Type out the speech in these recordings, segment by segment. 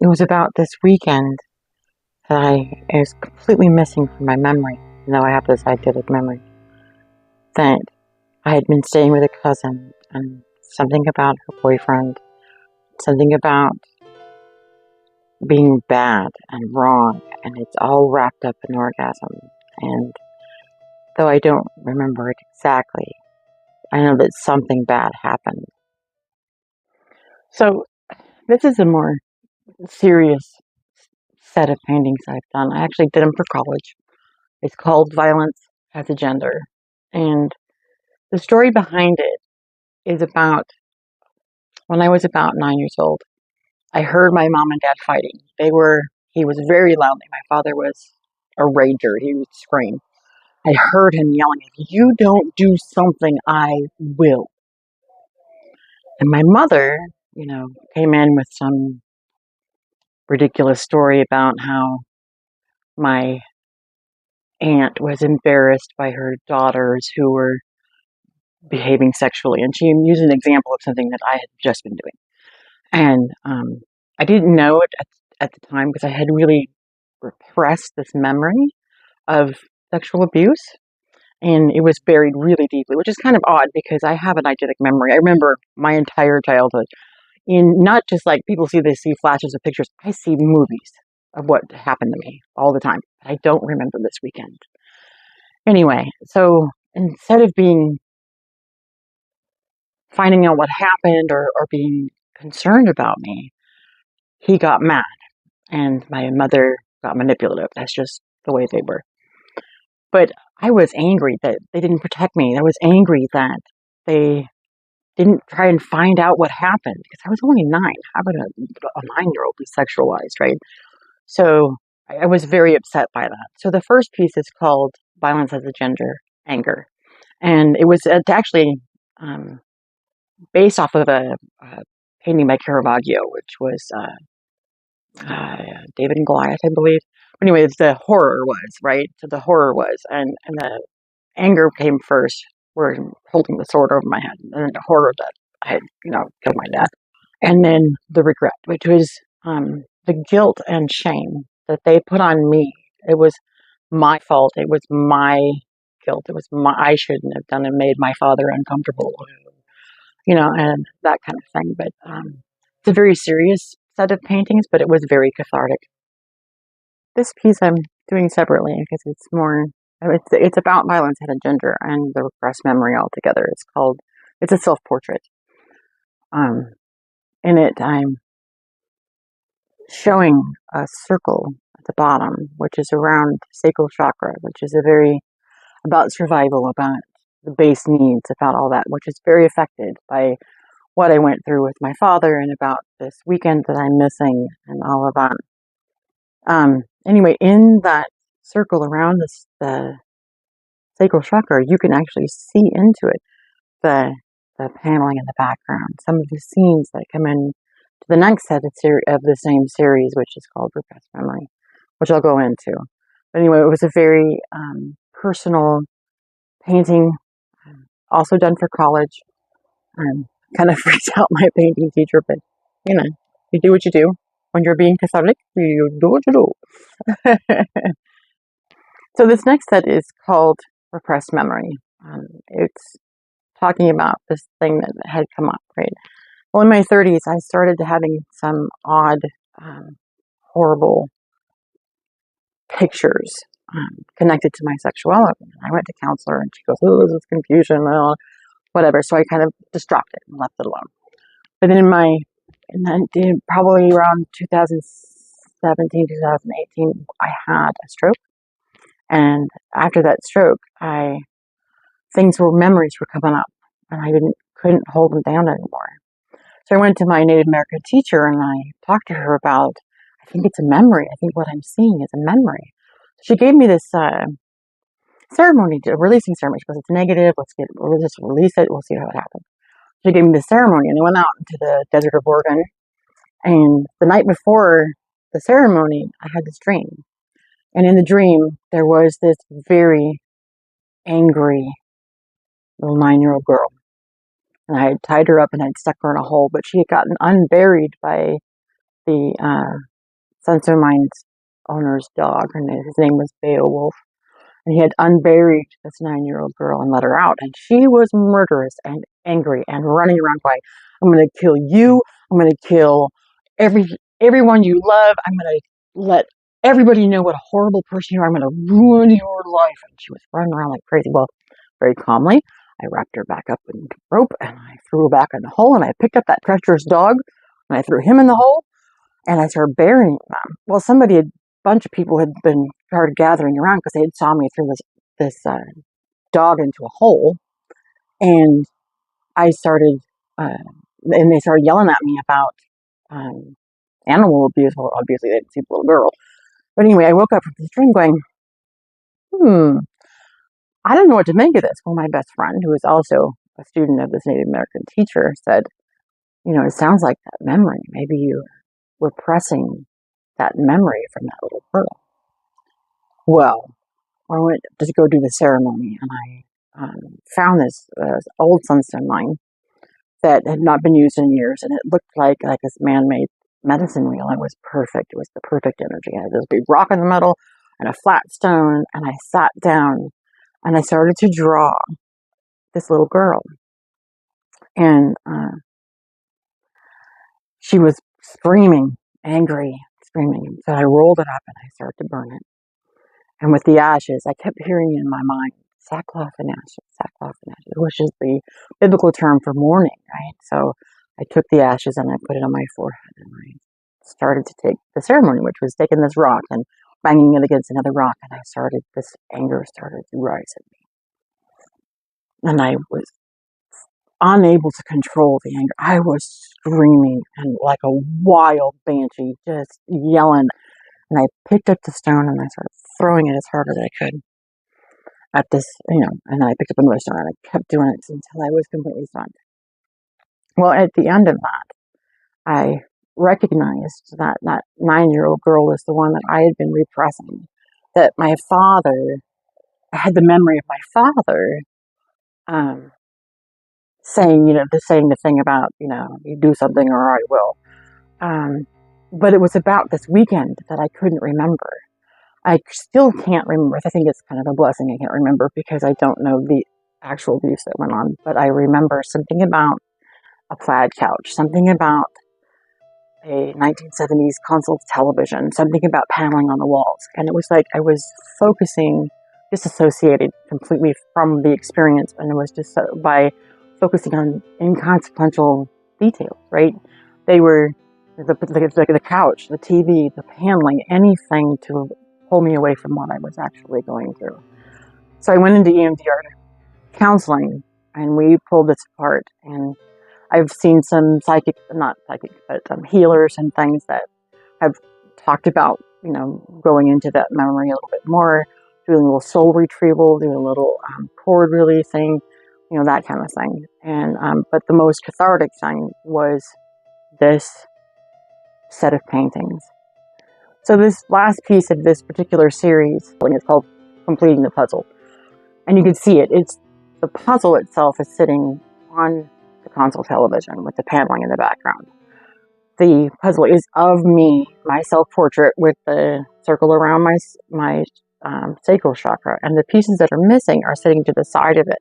It was about this weekend that I is completely missing from my memory, even though I have this eidetic memory, that I had been staying with a cousin, and something about her boyfriend, something about being bad and wrong, and it's all wrapped up in orgasm. And though I don't remember it exactly, I know that something bad happened. So this is a more serious set of paintings I've done. I actually did them for college. It's called Violence Has a Gender. And the story behind it is about when I was about 9 years old. I heard my mom and dad fighting. He was very loudly. My father was a rager. He would scream. I heard him yelling, "If you don't do something, I will." And my mother, came in with some ridiculous story about how my aunt was embarrassed by her daughters who were behaving sexually. And she used an example of something that I had just been doing. And I didn't know it at the time because I had really repressed this memory of sexual abuse. And it was buried really deeply, which is kind of odd because I have an eidetic memory. I remember my entire childhood. In not just like people see flashes of pictures. I see movies of what happened to me all the time. I don't remember this weekend. Anyway, so instead of finding out what happened or being concerned about me, he got mad and my mother got manipulative. That's just the way they were. But I was angry that they didn't protect me. I was angry that they didn't try and find out what happened because I was only 9. How would a 9-year-old be sexualized, right? So I was very upset by that. So the first piece is called Violence as a Gender, Anger. And it was actually based off of a painting by Caravaggio, which was David and Goliath, I believe. Anyways, the horror was, right? So the horror was, and the anger came first, where I'm holding the sword over my head, and then the horror that I had, killed my dad. And then the regret, which was the guilt and shame that they put on me. It was my fault. It was my guilt. I shouldn't have done it, made my father uncomfortable, and that kind of thing. But it's a very serious set of paintings, but it was very cathartic. This piece I'm doing separately because it's about violence and gender and the repressed memory altogether. It's a self-portrait. In it, I'm showing a circle at the bottom, which is around sacral chakra, which is about survival, about the base needs, about all that, which is very affected by what I went through with my father and about this weekend that I'm missing and all of that. Anyway, in that circle around the sacral chakra, you can actually see into it the paneling in the background, some of the scenes that come in to the next set of the same series, which is called Repressed Memory, which I'll go into. But anyway, it was a very personal painting, also done for college. Kind of freaked out my painting teacher, but you do what you do. When you're being cathartic, you do what you do. So this next set is called Repressed Memory. It's talking about this thing that had come up, right? Well, in my 30s, I started having some odd, horrible pictures connected to my sexuality. I went to counselor, and she goes, "Oh, this is confusion, whatever." So I kind of just dropped it and left it alone. But then probably around 2017, 2018, I had a stroke. And after that stroke, memories were coming up, and I couldn't hold them down anymore. So I went to my Native American teacher and I talked to her about, I think it's a memory. I think what I'm seeing is a memory. She gave me this ceremony, a releasing ceremony. She goes, "It's negative. We'll just release it. We'll see how it happens." She gave me the ceremony, and I went out into the desert of Oregon. And the night before the ceremony, I had this dream. And in the dream, there was this very angry little 9-year-old girl. And I had tied her up and I'd stuck her in a hole, but she had gotten unburied by the Sense of Mind's owner's dog, and his name was Beowulf. And he had unburied this 9-year-old girl and let her out. And she was murderous and angry and running around going, I'm going to kill you. I'm going to kill everyone you love. I'm going to let everybody know what a horrible person you are. I'm going to ruin your life. And she was running around like crazy. Well, very calmly, I wrapped her back up in rope and I threw her back in the hole. And I picked up that treacherous dog and I threw him in the hole and I started burying them. Well, bunch of people had started gathering around because they had saw me throw this dog into a hole, and I started, and they started yelling at me about animal abuse. Well, obviously they didn't see the little girl, but anyway, I woke up from this dream going, I don't know what to make of this. Well, my best friend, who is also a student of this Native American teacher, said, it sounds like that memory. Maybe you were repressing that memory from that little girl. Well, I went to go do the ceremony, and I found this old sunstone mine that had not been used in years, and it looked like this man-made medicine wheel. It was perfect. It was the perfect energy. It had this big rock in the middle and a flat stone, and I sat down, and I started to draw this little girl, and she was screaming, angry, screaming. So I rolled it up, and I started to burn it. And with the ashes, I kept hearing in my mind, sackcloth and ashes, which is the biblical term for mourning, right? So I took the ashes and I put it on my forehead, and I started to take the ceremony, which was taking this rock and banging it against another rock, and this anger started to rise at me. And I was unable to control the anger. I was screaming and like a wild banshee, just yelling. And I picked up the stone and I started throwing it as hard as I could at this, and then I picked up another stone and I kept doing it until I was completely stunned. Well, at the end of that, I recognized that that 9-year-old girl was the one that I had been repressing. That I had the memory of my father saying the thing about, you do something or I will. But it was about this weekend that I couldn't remember. I still can't remember. I think it's kind of a blessing I can't remember because I don't know the actual abuse that went on. But I remember something about a plaid couch, something about a 1970s console television, something about paneling on the walls. And it was like I was disassociated completely from the experience. And it was just by focusing on inconsequential details, right? They were the couch, the TV, the paneling, anything to pull me away from what I was actually going through. So I went into EMDR counseling, and we pulled this apart. And I've seen some healers and things that have talked about, going into that memory a little bit more, doing a little soul retrieval, doing a little cord releasing, that kind of thing. And but the most cathartic thing was this set of paintings. So this last piece of this particular series, it's called Completing the Puzzle. And you can see it. The puzzle itself is sitting on the console television with the paneling in the background. The puzzle is of me, my self-portrait with the circle around my sacral chakra. And the pieces that are missing are sitting to the side of it.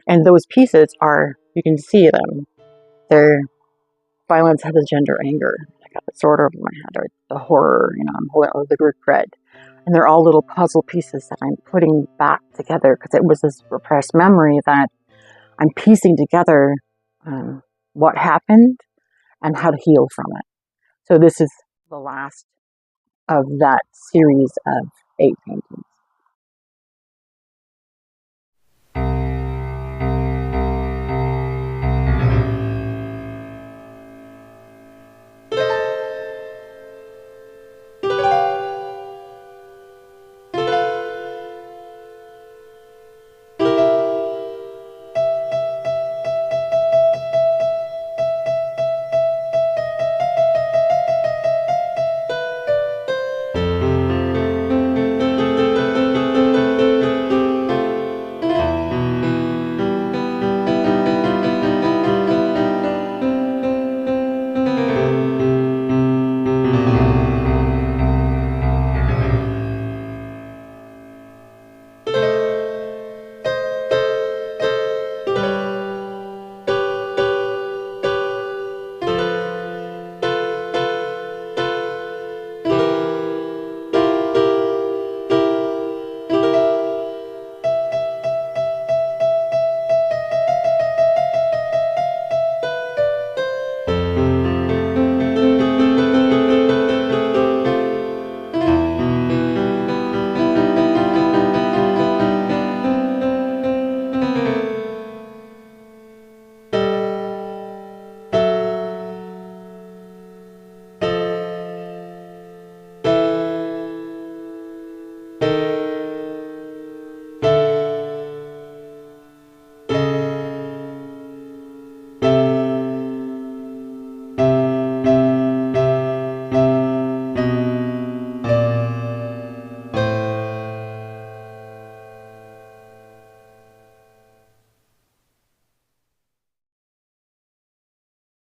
And those pieces you can see them. They're violence, has a gender, anger. I got the sword over my head, or the horror, I'm holding out the regret. And they're all little puzzle pieces that I'm putting back together because it was this repressed memory that I'm piecing together what happened and how to heal from it. So this is the last of that series of 8 paintings.